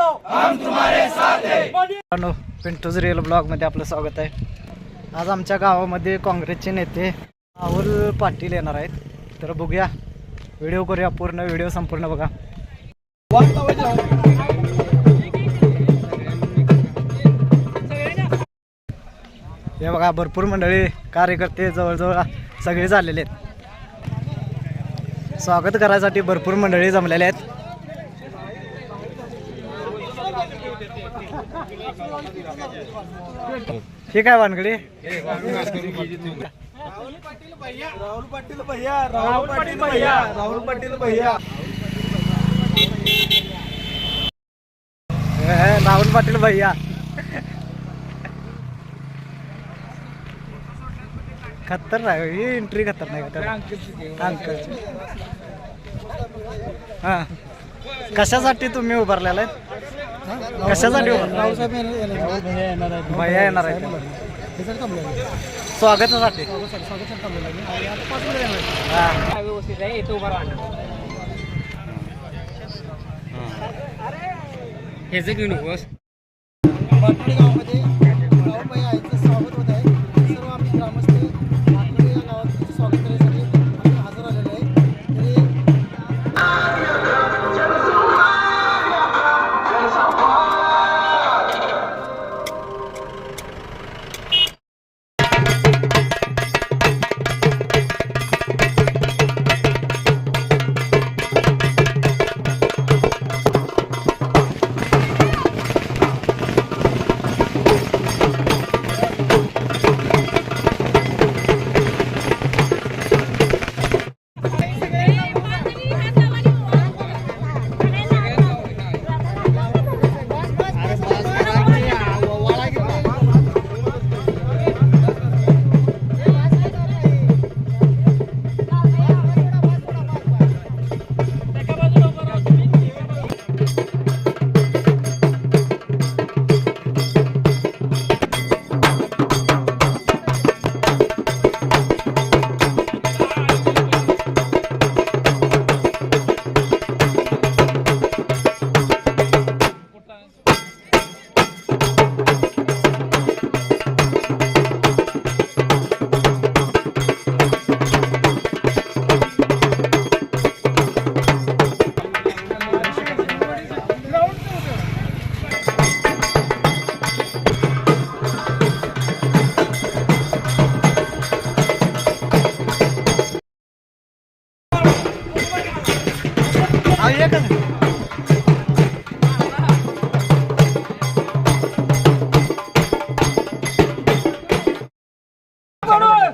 हम तुम्हारे साथ हैं। पिंटूज रिअल ब्लॉग मध्ये आपलं स्वागत आहे। आज आमच्या गावामध्ये काँग्रेसचे नेते राहुल पाटील येणार आहेत, तर बघूया, व्हिडिओ करूया, पूर्ण व्हिडिओ संपूर्ण बघा। हे बघा, भरपूर मंडळी कार्यकर्ते जवळजवळ सगळे झालेले आहेत। स्वागत करायसाठी भरपूर मंडळी जमलेले आहेत। ठीक आहे वानगडी। राहुल पाटील भैया, राहुल पाटील भैया, राहुल पाटील भैया, राहुल पाटील भैया, राहुल पाटील भैया। खतरनाक ही एंट्री, खतरनाक अंकल। हां, कशासाठी तुम्ही उभारलेला आहे? कशासाठी भैया येणार आहे? स्वागतासाठी। व्यवस्थित आहे, इथं उभा राहणार। हे जे घेऊन बस बाटवडे गावामध्ये राहुल भैया यांचं स्वागत होत आहे। सर्व आम्ही ग्रामस्थ बाटवडे या गावात स्वागत करण्यासाठी आम्ही हजर आलेलो आहे।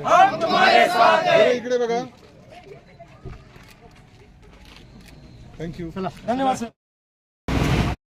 हम तुम्हारे साथ हैं। इकडे बघा। थँक्यू, धन्यवाद सर।